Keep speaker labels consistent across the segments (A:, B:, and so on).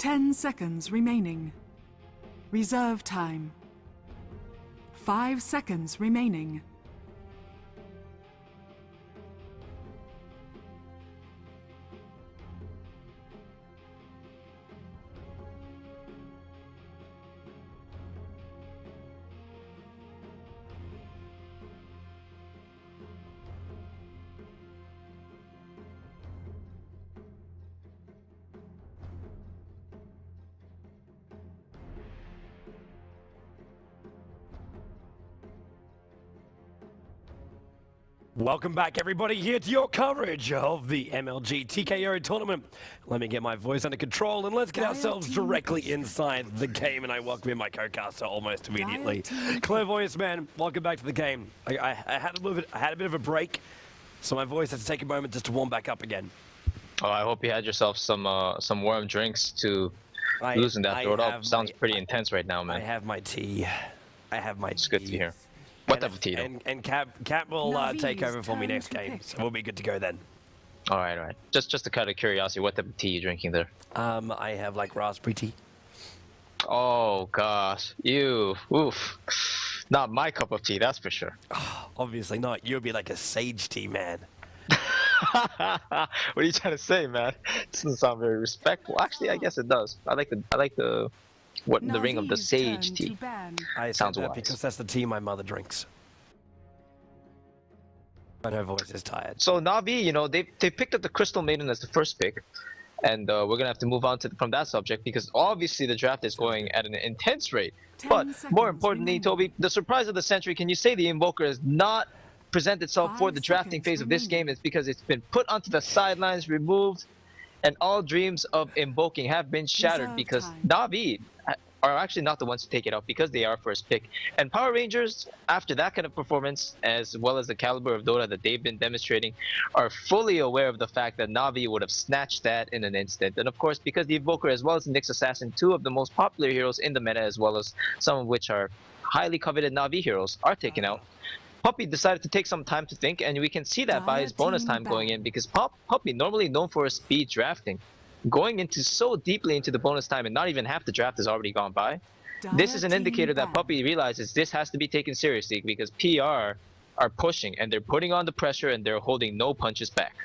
A: 10 seconds remaining. Reserve time. 5 seconds remaining.
B: Welcome back, everybody, here to your coverage of the MLG T.K.O tournament. Let me get my voice under control and let's get ourselves directly inside the game. And I welcome in my co-caster almost immediately. Clairvoyance man, welcome back to the game. I had a bit of a break, so my voice has to take a moment just to warm back up again.
C: Oh, I hope you had yourself some warm drinks to loosen that throat up. Sounds pretty intense right now, man.
B: I have my tea. I have my tea.
C: It's good to hear. What type of tea, though?
B: And Cap will take over for me next game, so we'll be good to go then.
C: All right. Just a kind of curiosity, what type of tea you drinking there?
B: I have like raspberry tea.
C: Oh gosh, oof. Not my cup of tea, that's for sure.
B: Oh, obviously not. You'll be like a sage tea man.
C: What are you trying to say, man? It doesn't sound very respectful. Actually, I guess it does. I like the ring of the sage tea.
B: I
C: Sounds
B: that
C: wise.
B: because that's the tea my mother drinks. But her voice is tired.
C: So Navi, you know, they picked up the Crystal Maiden as the first pick, and we're gonna have to move on from that subject because obviously the draft is going at an intense rate. But more importantly, Toby, the surprise of the century. Can you say the Invoker has not presented itself for the drafting phase of this game? Is because it's been put onto the sidelines, removed, and all dreams of invoking have been shattered because Navi are actually not the ones to take it out because they are first pick. And Power Rangers, after that kind of performance, as well as the caliber of Dota that they've been demonstrating, are fully aware of the fact that Navi would have snatched that in an instant. And of course, because the Invoker, as well as the Nyx Assassin, two of the most popular heroes in the meta, as well as some of which are highly coveted Navi heroes, are taken out. Puppy decided to take some time to think, and we can see that by his bonus time going in, because Puppy, normally known for his speed drafting, going into so deeply into the bonus time and not even half the draft has already gone by. This is an indicator that Puppy realizes this has to be taken seriously because PR are pushing and they're putting on the pressure and they're holding no punches back.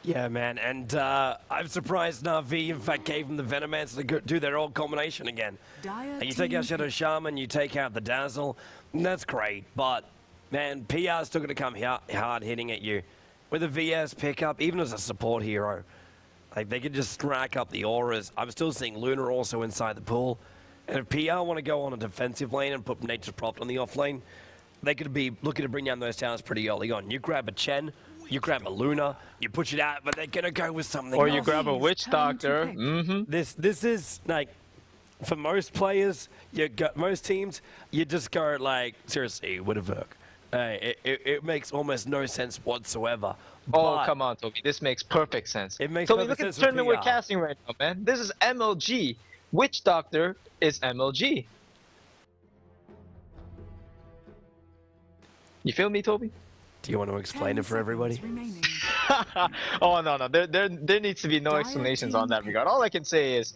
B: Yeah, man, and I'm surprised Navi, in fact, gave him the Venomance to do their old combination again. And you take out Shadow Shaman, you take out the Dazzle, and that's great, but, man, PR's still going to come hard hitting at you. With a VS pickup, even as a support hero, like, they could just rack up the auras. I'm still seeing Luna also inside the pool. And if PR want to go on a defensive lane and put Nature's Prophet on the off lane, they could be looking to bring down those towers pretty early on. You grab a Chen, you grab a Luna, you push it out, but they're going to go with something
C: or
B: else.
C: you grab a Witch Doctor.
B: This is, like, for most players, most teams, you just go, like, seriously, what a work. It makes almost no sense whatsoever.
C: Oh, come on, Toby. This makes perfect sense.
B: It makes
C: Toby,
B: perfect
C: look at
B: sense
C: the tournament
B: with
C: we're
B: PR.
C: casting right now, man. This is MLG. Witch Doctor is MLG. You feel me, Toby?
B: Do you want to explain it for everybody?
C: Oh, no. There needs to be no explanations on that regard. All I can say is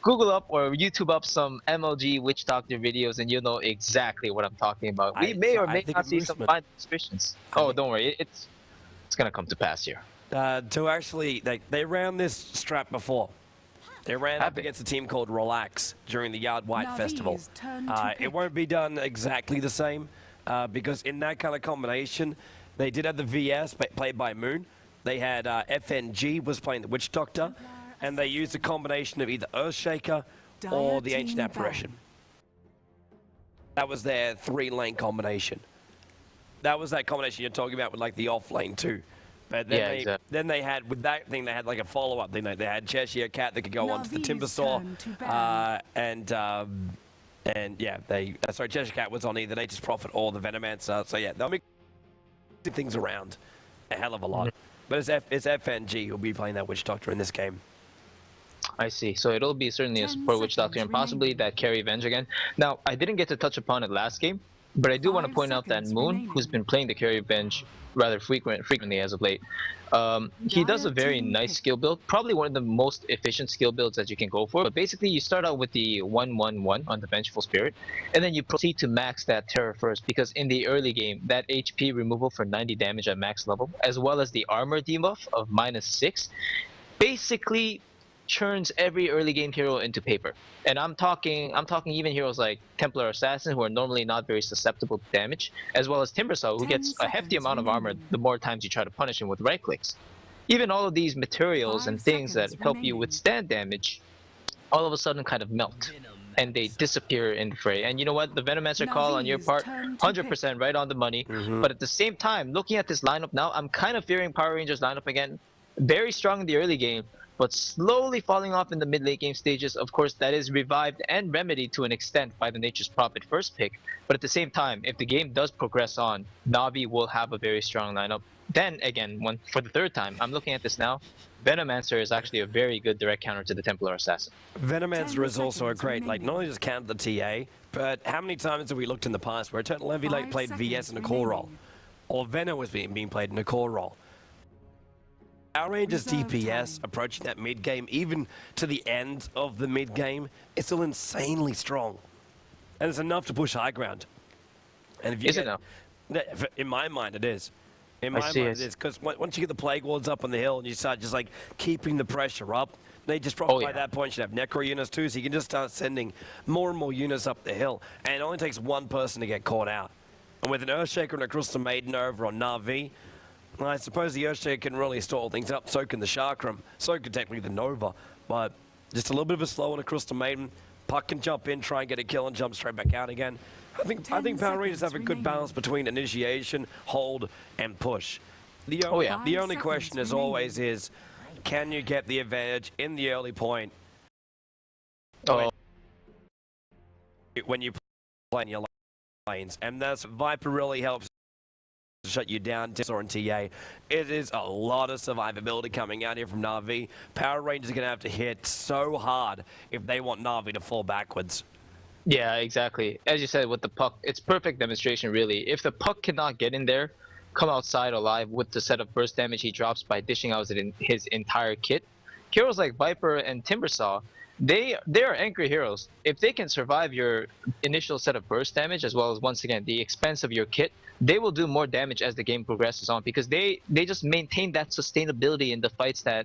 C: Google up or YouTube up some MLG Witch Doctor videos and you'll know exactly what I'm talking about. We may or may not see some fine suspicions. Oh, don't worry. It's gonna come to pass here.
B: To actually, they ran this strap before. They ran up against a team called Relax during the Yard White Festival. It won't be done exactly the same because in that kind of combination, they did have the VS played by Moon. They had FNG was playing the Witch Doctor, and they used a combination of either Earthshaker or the Ancient Apparition. That was their 3-lane combination. That was that combination you're talking about with like the off lane too. But then, then they had, with that thing, they had like a follow-up thing. They had Cheshire Cat that could go onto the Timber Saw. And yeah, sorry, Cheshire Cat was on either Nature's Prophet or the Venomancer. So yeah, they'll make things around a hell of a lot. But it's FNG who'll be playing that Witch Doctor in this game.
C: I see. So it'll be certainly a support Witch Doctor and possibly that carry Venge again. Now, I didn't get to touch upon it last game, But I do want to
A: 5
C: point out that
A: seconds
C: Moon,
A: remaining.
C: who's been playing the carry bench rather frequently as of late, he does a very nice skill build, probably one of the most efficient skill builds that you can go for. But basically, you start out with the 1-1-1 on the Vengeful Spirit, and then you proceed to max that Terror first, because in the early game, that HP removal for 90 damage at max level, as well as the armor debuff of -6, basically churns every early game hero into paper. And I'm talking even heroes like Templar Assassin, who are normally not very susceptible to damage, as well as Timbersaw, who
A: 10
C: gets a hefty
A: seconds
C: amount of armor
A: remaining.
C: the more times you try to punish him with right clicks. Even all of these materials
A: 5
C: and things that
A: seconds
C: help you
A: remaining.
C: withstand damage all of a sudden kind of melt and they disappear in the fray. And you know what? The Venomancer call on your
A: Navi's
C: part,
A: turn to
C: 100% right on the money. But at the same time, looking at this lineup now, I'm kind of fearing Power Rangers lineup again. Very strong in the early game, but slowly falling off in the mid-late game stages. Of course, that is revived and remedied to an extent by the Nature's Prophet first pick. But at the same time, if the game does progress on, Navi will have a very strong lineup. Then again, for the third time, I'm looking at this now. Venomancer is actually a very good direct counter to the Templar Assassin.
B: Venomancer
A: 10
B: is also a
A: seconds
B: great, like,
A: remaining.
B: not only just counter the TA, but how many times have we looked in the past where Eternal Envy like
A: 5
B: played VS in a
A: seconds
B: core role,
A: remaining.
B: or Venom was being played in a core role? Our Rangers
A: Reserve
B: DPS
A: time.
B: approaching that mid game, even to the end of the mid game, is still insanely strong, and it's enough to push high ground. And if you
C: Is it now?
B: in my mind, it is. In my mind,
C: see
B: it
C: it.
B: is, because once you get the Plague Wards up on the hill and you start just like keeping the pressure up, they just probably by
C: yeah.
B: that point should have Necro units too, so you can just start sending more and more units up the hill, and it only takes one person to get caught out. And with an Earthshaker and a Crystal Maiden over on Navi, well, I suppose the Earthshaker can really stall things up, so can the Chakram, so can technically the Nova, but just a little bit of a slow on a Crystal Maiden. Puck can jump in, try and get a kill, and jump straight back out again. I think
A: 10
B: Power Rangers have a
A: seconds
B: good balance between initiation, hold, and push. The only
A: 5
B: question
A: seconds
B: as always is, can you get the advantage in the early point
C: Oh,
B: when you play in your lanes? And that's Viper really helps to shut you down, or in TA. It is a lot of survivability coming out here from Navi. Power Rangers are going to have to hit so hard if they want Navi to fall backwards.
C: yeah, exactly. As you said, with the puck, it's perfect demonstration, really. If the puck cannot get in there, come outside alive with the set of burst damage he drops by dishing out his entire kit, heroes like Viper and Timbersaw, they are angry heroes. If they can survive your initial set of burst damage, as well as, once again, the expense of your kit, they will do more damage as the game progresses on, because they just maintain that sustainability in the fights that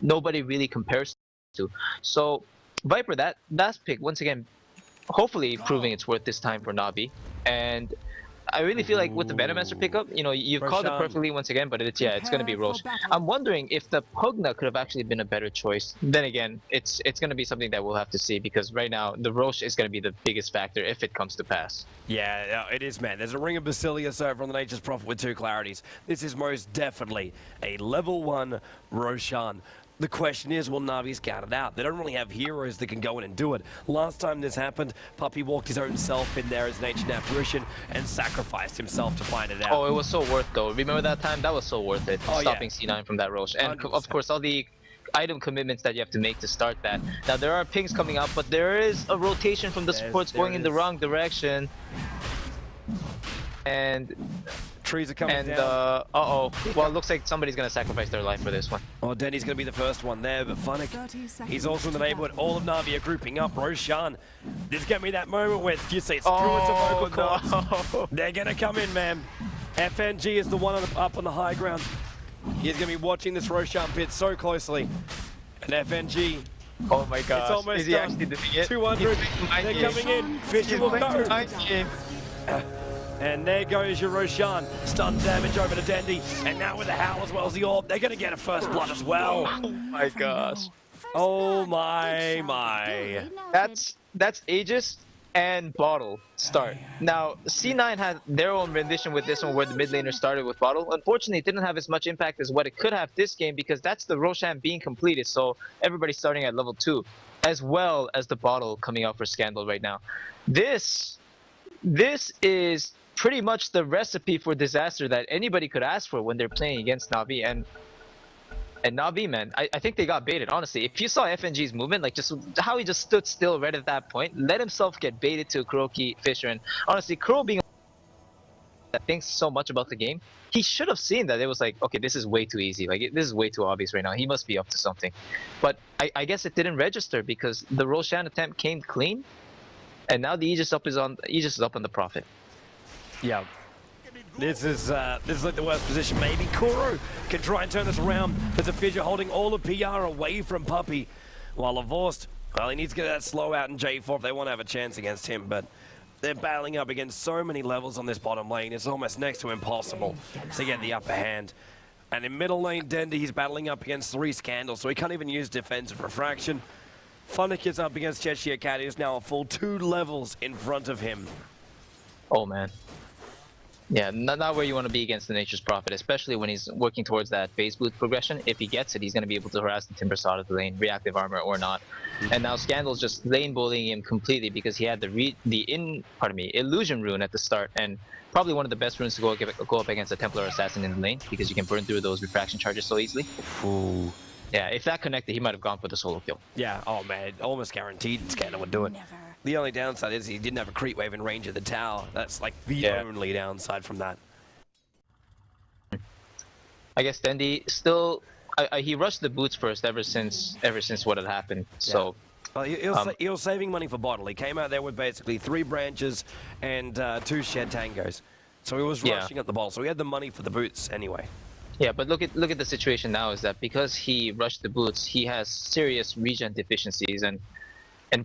C: nobody really compares to. So Viper, that last pick, once again, hopefully proving its worth this time for Navi. And I really feel like with the Venomancer pickup, you know, you've called it
B: Roshan.
C: perfectly once again, but it's going to be
A: Prepare for
C: Roche.
A: battle.
C: I'm wondering if the Pugna could have actually been a better choice. Then again, it's going to be something that we'll have to see, because right now the Roche is going to be the biggest factor if it comes to pass.
B: Yeah, it is, man. There's a Ring of Basilius over on the Nature's Prophet with 2 clarities. This is most definitely a level 1 Roshan. The question is, will Navi scout it out? They don't really have heroes that can go in and do it. Last time this happened, Puppy walked his own self in there as an ancient apparition and sacrificed himself to find it out.
C: Oh, it was so worth though. Remember that time? That was so worth it.
B: Oh, yeah.
C: Stopping C9 from that Roche. And of
B: 100%.
C: course, all the item commitments that you have to make to start that. Now, there are pings coming out, but there is a rotation from the supports going in the wrong direction. And
B: Trees are coming down.
C: uh-oh. Well, it looks like somebody's going to sacrifice their life for this one.
B: Oh, Denny's going to be the first one there, but
A: 30
B: Funnick,
A: seconds
B: he's also in the
A: to
B: neighborhood.
A: battle.
B: All of Navi are grouping up. Roshan, this is going to be that moment where you say, screw it to vocal cords.
C: no.
B: They're going to come in, man. FNG is the one up on the high ground. He's going to be watching this Roshan pit so closely. And FNG,
C: Oh my god.
B: it's almost
C: Is he
B: done.
C: actually doing it?
B: 200, they're coming in. Fisher will go.
C: Game.
B: And there goes your Roshan. Stun damage over to Dandy. And now with the Howl as well as the Orb, they're going to get a first blood as well.
C: Oh my gosh.
B: Oh my.
C: That's Aegis and Bottle start. Now, C9 had their own rendition with this one where the mid laner started with Bottle. Unfortunately, it didn't have as much impact as what it could have this game, because that's the Roshan being completed, so everybody's starting at level 2, as well as the Bottle coming out for Scandal right now. This is pretty much the recipe for disaster that anybody could ask for when they're playing against Navi. And Navi, man, I think they got baited, honestly. If you saw FNG's movement, like just how he just stood still right at that point, let himself get baited to Kuroki, Fisher, and honestly, Kuro being that thinks so much about the game, he should have seen that it was like, okay, this is way too easy. Like, this is way too obvious right now. He must be up to something. But I guess it didn't register because the Roshan attempt came clean, and now the Aegis is up on the Prophet.
B: Yeah. This is like the worst position. Maybe Kuro can try and turn this around. There's a fissure holding all of PR away from Puppey. While Lavorst, well, he needs to get that slow out in J4 if they want to have a chance against him. But they're battling up against so many levels on this bottom lane. It's almost next to impossible to get the upper hand. And in middle lane, Dendi, he's battling up against 3 Scandals, so he can't even use defensive refraction. Funnick is up against Cheshire Cat, who's now a full 2 levels in front of him.
C: Oh, man. Yeah, not where you want to be against the Nature's Prophet, especially when he's working towards that phase boot progression. If he gets it, he's going to be able to harass the Timbersod of the lane, reactive armor or not. And now Scandal's just lane bullying him completely because he had the illusion rune at the start, and probably one of the best runes to go up against a Templar Assassin in the lane because you can burn through those refraction charges so easily.
B: Ooh.
C: Yeah, if that connected, he might have gone for the solo kill.
B: Yeah, oh man, almost guaranteed Scandal would do it. The only downside is he didn't have a creep wave in range of the tower. That's like the only downside from that.
C: I guess Dendi still, he rushed the boots first ever since what had happened. So,
B: well, he was saving money for bottle. He came out there with basically 3 branches and 2 shed tangos. So he was rushing at the ball. So he had the money for the boots anyway.
C: Yeah, but look at the situation now is that because he rushed the boots, he has serious regen deficiencies and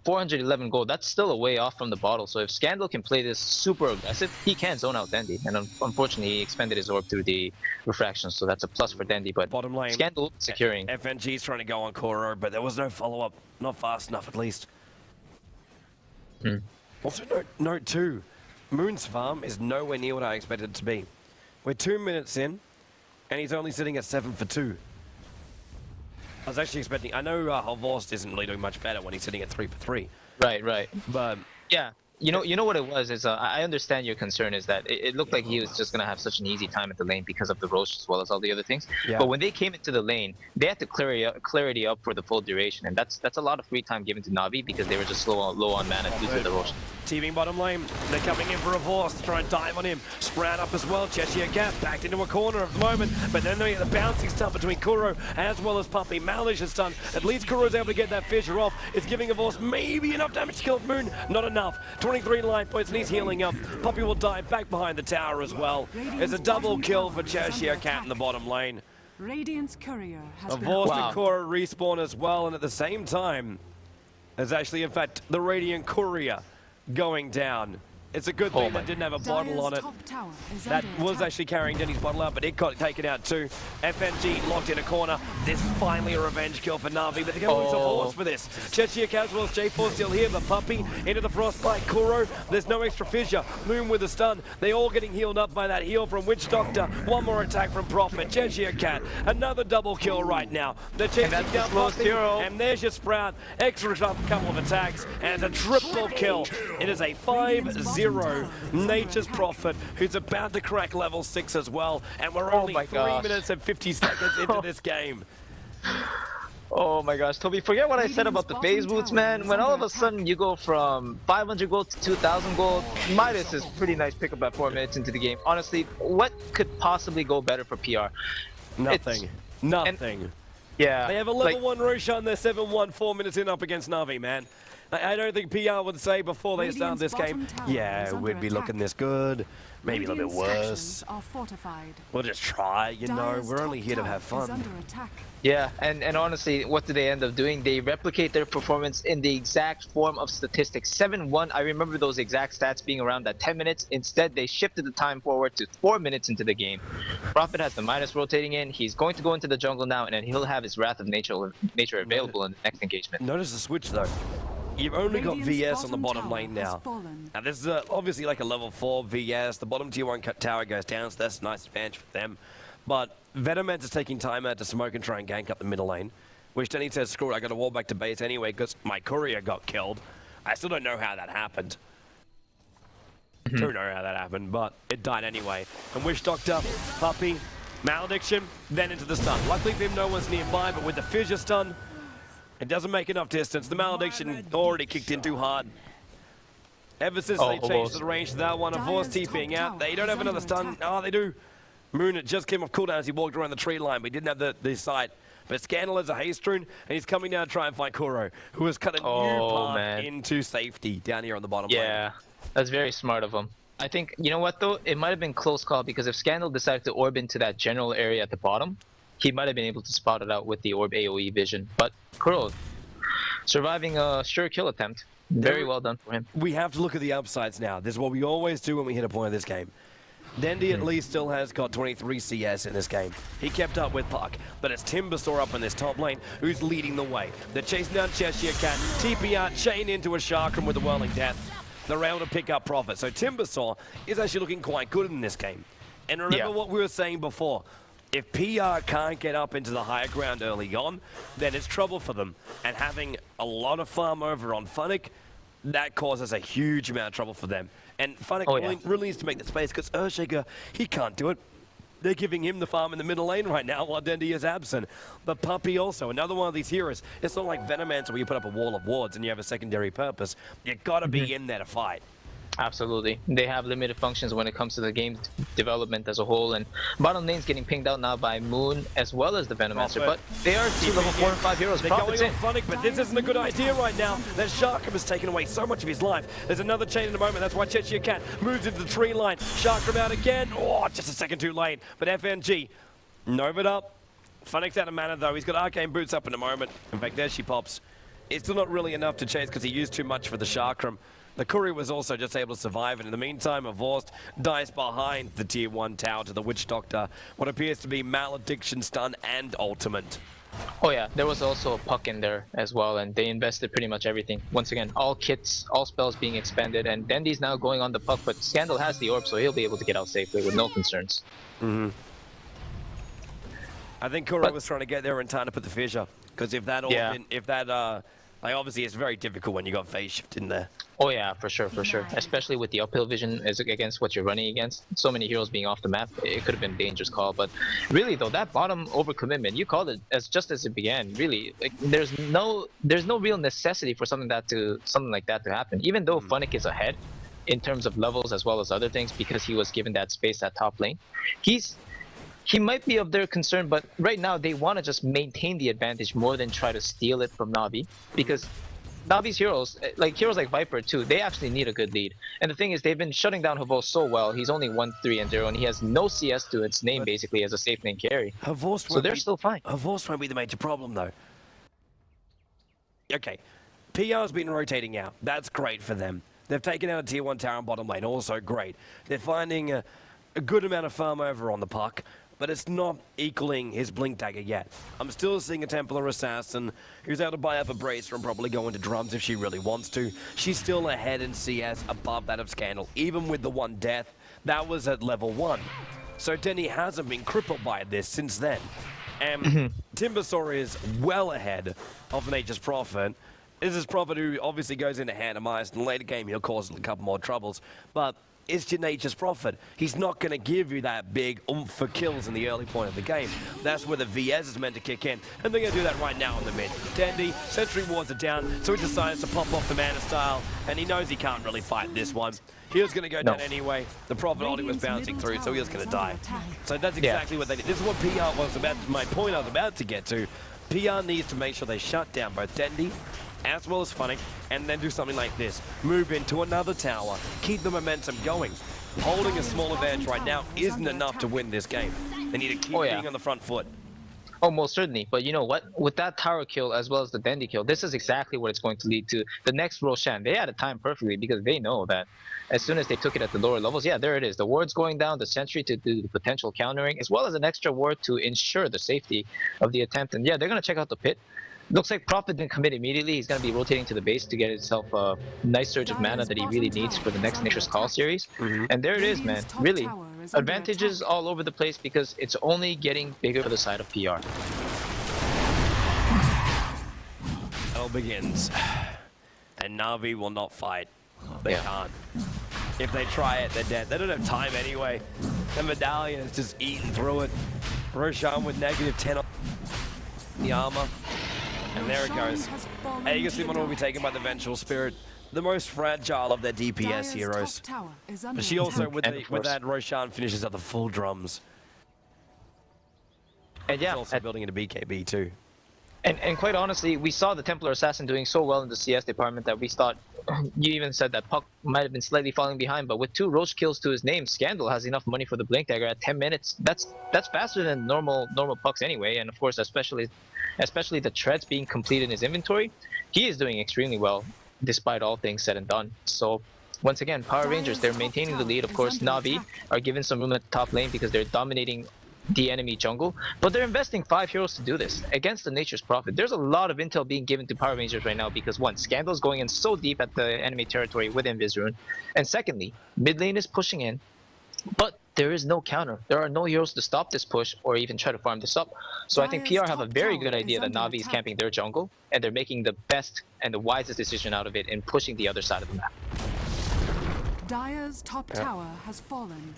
C: 411 gold, that's still a way off from the bottle. So if Scandal can play this super aggressive, he can zone out Dendi. And unfortunately, he expended his orb through the refraction, so that's a plus for Dendi. But
B: bottom lane,
C: Scandal securing.
B: FNG's trying to go on Kuro, but there was no follow-up. Not fast enough, at least. Also, note 2. Moon's farm is nowhere near what I expected it to be. We're 2 minutes in, and he's only sitting at 7 for 2. I was actually expecting. I know Halvorst isn't really doing much better when he's sitting at 3 for 3.
C: Right.
B: But
C: yeah, you know what it was is I understand your concern is that it looked like he was just gonna have such an easy time at the lane because of the Roche as well as all the other things.
B: Yeah.
C: But when they came into the lane, they had to clarity up for the full duration, and that's a lot of free time given to Navi because they were just low on mana due to the Roche.
B: Teaming bottom lane, they're coming in for a force to try and dive on him. Sprout up as well, Cheshire Cat backed into a corner at the moment, but then they get the bouncing stuff between Kuro as well as Puppey. Malicious stun, at least Kuro's able to get that fissure off. It's giving a force maybe enough damage to kill Moon, not enough. 23 life points and he's healing up. Puppey will dive back behind the tower as well. It's a double kill for Cheshire Cat in the bottom lane.
A: Radiant's courier has been
B: Force and Kuro respawn as well, and at the same time, there's actually in fact the Radiant Courier going down. It's a good thing that didn't have a bottle on it. That was actually carrying Denny's bottle out, but it got taken out too. FNG locked in a corner. This is finally a revenge kill for Navi, but they're going to lose a horse for this. Cheshire Cat as well as J4 still here, but Puppey into the frostbite. Kuro, there's no extra fissure. Moon with a stun. They all getting healed up by that heal from Witch Doctor. One more attack from Prophet. Cheshire Cat, another double kill right now. They're chasing down Puppey, and there's your Sprout. Extra couple of attacks, and a triple kill. It is a 5-0 Nature's Prophet, who's about to crack level 6 as well, and we're only 3 minutes and 50 seconds into this game.
C: Oh my gosh, Toby, forget what I said about the phase boots, man. When all of a sudden you go from 500 gold to 2,000 gold, Midas is pretty nice pickup at 4 minutes into the game. Honestly, what could possibly go better for PR?
B: Nothing. Nothing.
C: Yeah.
B: They have a level 1 Roshan, they're 7-1, 4 minutes in up against Navi, man. I don't think PR would say before they start this game, yeah, we'd be looking this good, maybe a little bit worse. We'll just try, you know, we're only here to have fun.
C: Yeah, and honestly, what do they end up doing? They replicate their performance in the exact form of statistics. 7-1, I remember those exact stats being around that 10 minutes. Instead, they shifted the time forward to 4 minutes into the game. Prophet has the Midas rotating in. He's going to go into the jungle now, and then he'll have his Wrath of Nature available in the next engagement.
B: Notice the switch, though. You've only got VS on the bottom lane now. Now this is obviously like a level 4 VS. The bottom tier 1 tower goes down, so that's a nice advantage for them. But Venomance is taking time out to smoke and try and gank up the middle lane. Which Denny says, screw it, I got to wall back to base anyway because my courier got killed. I still don't know how that happened. Don't know how that happened, but it died anyway. And Witch Doctor, Puppey, Malediction, then into the stun. Luckily for him, no one's nearby, but with the fissure stun, it doesn't make enough distance. The Malediction already kicked in too hard. Ever since they changed the range to that one, of course, TPing out. They don't have another stun. Oh, they do. Moon just came off cooldown as he walked around the tree line, but he didn't have the sight. But Scandal has a haste rune, and he's coming down to try and find Kuro, who has cut a new path into safety down here on the bottom lane.
C: Yeah, that's very smart of him. I think, you know what though, it might have been close call, because if Scandal decided to orb into that general area at the bottom, he might have been able to spot it out with the orb AoE vision. But Kuro, surviving a sure kill attempt. Very well done for him.
B: We have to look at the upsides now. This is what we always do when we hit a point of this game. Dendi at least still has got 23 CS in this game. He kept up with Puck, but it's Timbersaw up in this top lane who's leading the way. They're chasing down Cheshire Cat, TPR, chain into a Sharkram with a Whirling Death. They're able to pick up Profit. So Timbersaw is actually looking quite good in this game. And remember what we were saying before. If PR can't get up into the higher ground early on, then it's trouble for them. And having a lot of farm over on Funnick, that causes a huge amount of trouble for them. And Funnick really needs to make the space, because Earthshaker, he can't do it. They're giving him the farm in the middle lane right now while Dendi is absent. But Puppey also, another one of these heroes. It's not like Venomancer where you put up a wall of wards and you have a secondary purpose. You gotta be in there to fight.
C: Absolutely. They have limited functions when it comes to the game development as a whole, and bottom lane's getting pinged out now by Moon as well as the Venomancer, but they are two level 4 and 5 heroes.
B: They're going on Funnick, but this isn't a good idea right now. That Sharkram has taken away so much of his life. There's another chain in a moment, that's why Cheshire Cat moves into the tree line. Sharkram out again. Oh, just a second too late. But FNG, Nova'd up. Funnick's out of mana though. He's got Arcane Boots up in a moment. In fact, there she pops. It's still not really enough to chase because he used too much for the Sharkram. The Courier was also just able to survive, and in the meantime, Avorst dies behind the Tier 1 tower to the Witch Doctor, what appears to be Malediction, Stun, and Ultimate.
C: Oh yeah, there was also a Puck in there as well, and they invested pretty much everything. Once again, all kits, all spells being expanded, and Dendi's now going on the Puck, but Scandal has the orb, so he'll be able to get out safely with no concerns.
B: I think Kuro was trying to get there in time to put the fissure, because if that like obviously it's very difficult when you got phase shift in there.
C: Oh yeah, for sure, especially with the uphill vision as against what you're running against. So many heroes being off the map, it could have been a dangerous call. But really though, that bottom overcommitment, you called it just as it began. Really, like, there's no real necessity for something like that to happen. Even though Funnick is ahead in terms of levels as well as other things, because he was given that space at top lane, he might be of their concern, but right now they want to just maintain the advantage more than try to steal it from Navi, because Navi's heroes like Viper too, they actually need a good lead. And the thing is, they've been shutting down Havos so well. He's only 1-3-0, and he has no CS to its name basically as a safe lane carry. So they're still fine.
B: Havos won't be the major problem though. Okay, PR's been rotating out. That's great for them. They've taken out a Tier 1 tower on bottom lane, also great. They're finding a good amount of farm over on the Puck, but it's not equaling his Blink Dagger yet. I'm still seeing a Templar Assassin who's able to buy up a Bracer and probably go into drums if she really wants to. She's still ahead in CS above that of Scandal, even with the one death. That was at level 1. So Denny hasn't been crippled by this since then. And Timbersaw is well ahead of Nature's Prophet. This is Prophet who obviously goes into Hand-of-Ice. In the later game, he'll cause a couple more troubles. But it's your Nature's Prophet. He's not going to give you that big oomph for kills in the early point of the game. That's where the VS is meant to kick in. And they're going to do that right now in the mid. Dendi, Sentry Wards are down, so he decides to pop off the Mana Style. And he knows he can't really fight this one. He was going to go down anyway. The Prophet ulti was bouncing through, so he was going to die. So that's exactly what they did. This is what PR was about, my point I was about to get to. PR needs to make sure they shut down both Dendi as well as Funnick, and then do something like this. Move into another tower, keep the momentum going. Holding a small advantage right now isn't enough to win this game. They need to keep being on the front foot.
C: Oh, most certainly. But you know what? With that tower kill as well as the Dendi kill, this is exactly what it's going to lead to. The next Roshan, they had it timed perfectly because they know that as soon as they took it at the lower levels, yeah, there it is. The ward's going down, the sentry to do the potential countering, as well as an extra ward to ensure the safety of the attempt. And yeah, they're going to check out the pit. Looks like Prophet didn't commit immediately. He's going to be rotating to the base to get himself a nice surge of mana that he really needs for the next Nature's Call series. And there it is, man. Really, advantages all over the place because it's only getting bigger for the side of PR.
B: Battle begins. And Navi will not fight. They can't. If they try it, they're dead. They don't have time anyway. The Medallion is just eating through it. Roshan with -10 on the armor. And there it goes. Aegis Simon will be taken by the Vengeful Spirit. the most fragile of their DPS heroes. But she also, with that, Roshan finishes at the full drums.
C: And yeah,
B: she's also building into BKB too.
C: And quite honestly, we saw the Templar Assassin doing so well in the CS department that we thought, you even said that Puck might have been slightly falling behind, but with 2 Roche kills to his name, Scandal has enough money for the Blink Dagger at 10 minutes. That's faster than normal Pucks anyway, and of course, especially the treads being complete in his inventory, he is doing extremely well, despite all things said and done. So, once again, Power Rangers, they're maintaining the lead. Of course, Navi are given some room at the top lane because they're dominating the enemy jungle, but they're investing 5 heroes to do this against the Nature's Prophet. There's a lot of intel being given to Power Rangers right now because one, Scandal's going in so deep at the enemy territory with Invisrune, and secondly, mid lane is pushing in, but there is no counter. There are no heroes to stop this push or even try to farm this up. So I think PR have a very good idea that Navi is camping their jungle, and they're making the best and the wisest decision out of it in pushing the other side of the map.
A: Dire's top tower has fallen.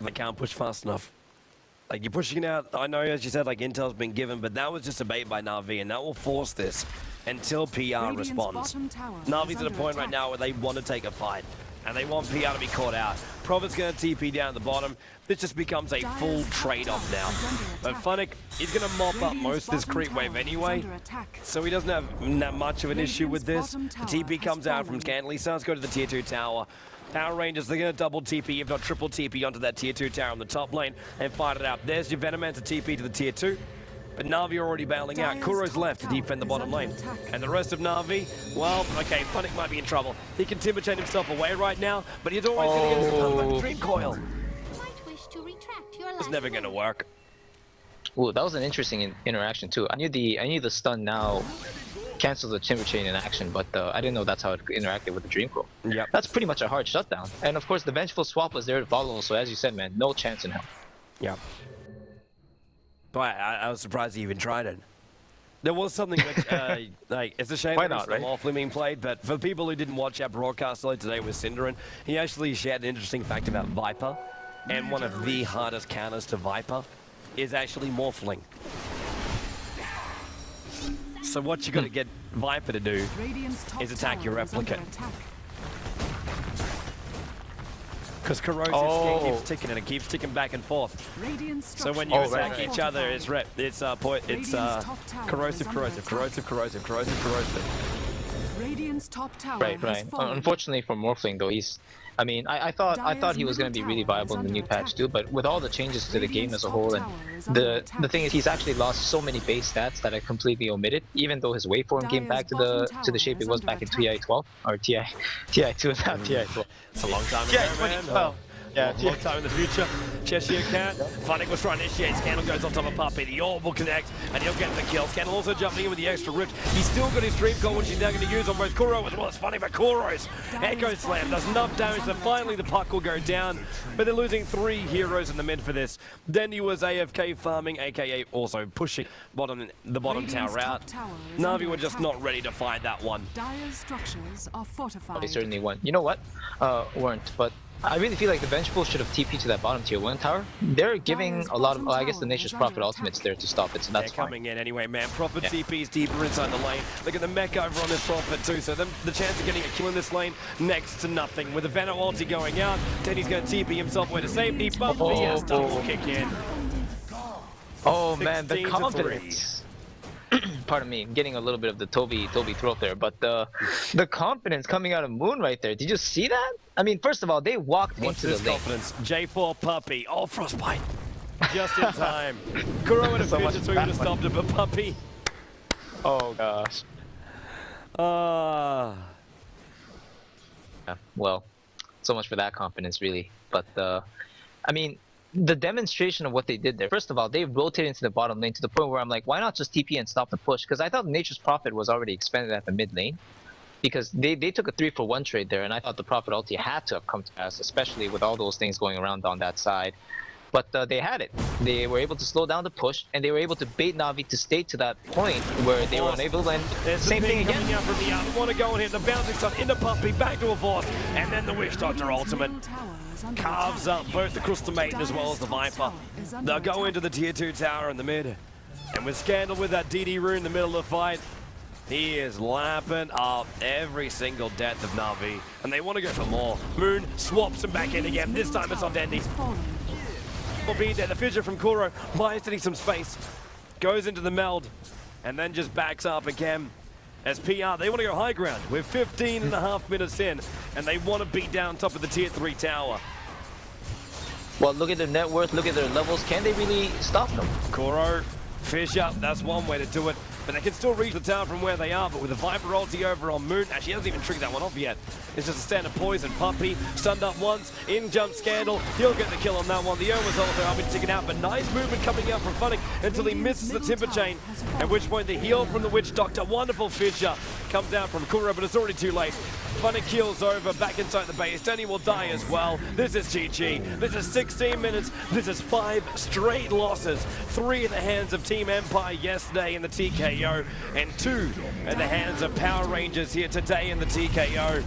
B: They can't push fast enough. Like, you're pushing out, I know, as you said, like, intel's been given, but that was just a bait by Navi, and that will force this until PR responds. Navi's at a point right now where they want to take a fight, and they want PR to be caught out. Prophet's going to TP down at the bottom. This just becomes a full trade-off now. But Funnick is going to mop up most of this creep wave anyway, so he doesn't have that much of an issue with this. The TP comes out from Scandal. He starts to go to the tier 2 tower. Power Rangers, they're going to double TP, if not triple TP, onto that tier 2 tower on the top lane and fight it out. There's your Venomancer TP to the tier 2. But Navi already bailing out. Kuro's left to defend the bottom lane. And the rest of Navi, well, okay, Funnick might be in trouble. He can timber chain himself away right now, but he's always going to get his stun by Dream Coil. It's never going to work.
C: Ooh, that was an interesting interaction too. I knew the stun now cancels the timber chain in action, but I didn't know that's how it interacted with the Dream Coil.
B: Yep.
C: That's pretty much a hard shutdown. And of course, the Vengeful Swap was there to follow, so as you said, man, no chance in hell.
B: Yeah. But I was surprised he even tried it. There was something which, like, it's a shame that it's lawfully being played, but for people who didn't watch our broadcast earlier today with Cinderin, he actually shared an interesting fact about Viper, and one of the hardest counters to Viper is actually Morphling. So what you got to get Viper to do is attack your replicant. Because corrosive skin keeps ticking and it keeps ticking back and forth. So when you attack each other, it's corrosive.
A: Radiant's top tower
C: Right. Unfortunately for Morphling though, I thought he was going to be really viable in the new patch too, but with all the changes to the game as a whole, and the thing is he's actually lost so many base stats that I completely omitted, even though his waveform came back to the shape it was back in TI12 or TI2, not TI12.
B: It's a long time ago, man. Yeah, long time in the future. Cheshire Cat. Funnick was trying to initiate. Scandal goes on top of Puppy. The orb will connect, and he'll get the kill. Scandal also jumping in with the extra rift. He's still got his Dream Coil, which he's now going to use on both Kuro as well as Funnick, but Kuro's Echo Slam does enough damage that finally the puck will go down. But they're losing 3 heroes in the mid for this. Dendy was AFK farming, aka also pushing the bottom tower out. Navi were just not ready to fight that one.
A: Dire's structures are fortified.
C: They certainly won. You know what? Weren't, but I really feel like the Vengeful should have TP'd to that bottom tier 1 tower. They're giving a lot of, I guess the Nature's Prophet ultimates there to stop it, so that's fine.
B: Coming in anyway, man. Prophet TP's deeper inside the lane. Look at the mech over on this Prophet too, so the chance of getting a kill in this lane, next to nothing. With the Venom ulti going out, Denny's going to TP himself away to safety, but VS double kick in.
C: Oh man, the confidence. Pardon me, I'm getting a little bit of the Toby throat there, but the confidence coming out of Moon right there. Did you see that? I mean, first of all, they walked into the lane.
B: Confidence. J4 Puppy. Oh, Frostbite. Just in time. Kuro would have so so he would have stopped it, but Puppy.
C: Oh gosh. Yeah, well, so much for that confidence, really. But I mean, the demonstration of what they did there. First of all, they rotated into the bottom lane to the point where I'm like, why not just TP and stop the push? Because I thought Nature's Prophet was already expended at the mid lane. Because they took a 3-for-1 trade there, and I thought the Prophet ulti had to have come to pass, especially with all those things going around on that side. But they had it. They were able to slow down the push, and they were able to bait Navi to stay to that point where they were unable. And same thing again.
B: From the out. Want to go and hit the bouncing stun into Puppy, back to a force, and then the Witch Doctor ultimate carves up both the Crystal Maiden as well as the Viper. They'll go into the tier 2 tower in the mid, and with Scandal with that DD rune in the middle of the fight, He is lapping up every single death of Navi, and they want to go for more. Moon swaps him back in again. This time it's on Dendi. Will be there. The fissure from Kuro buys Dendi some space, goes into the meld, and then just backs up again. As PR, they want to go high ground. We're 15.5 minutes in, and they want to beat down top of the tier 3 tower.
C: Well, look at their net worth, look at their levels. Can they really stop them?
B: Kuro, fissure, that's one way to do it. But they can still reach the tower from where they are, but with a Viper ulti over on Moon, actually he hasn't even triggered that one off yet. It's just a standard poison. Puppey, stunned up once, in jump Scandal, he'll get the kill on that one. The Omen's also up and taken out, but nice movement coming out from Funnick until he misses the Timber Chain, at which point the heal from the Witch Doctor, wonderful fissure, comes out from Kuro, but it's already too late. Funnick kills over, back inside the base. Denny will die as well. This is GG. This is 16 minutes. This is 5 straight losses. 3 in the hands of Team Empire yesterday in the TKO, and 2 in the hands of Power Rangers here today in the TKO.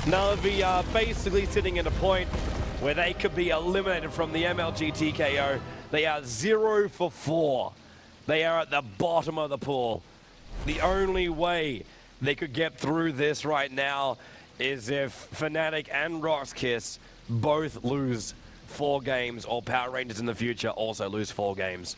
B: Navi are basically sitting at a point where they could be eliminated from the MLG T.K.O. They are 0 for 4. They are at the bottom of the pool. The only way they could get through this right now is if Fnatic and Roxkiss both lose 4 games, or Power Rangers in the future also lose 4 games.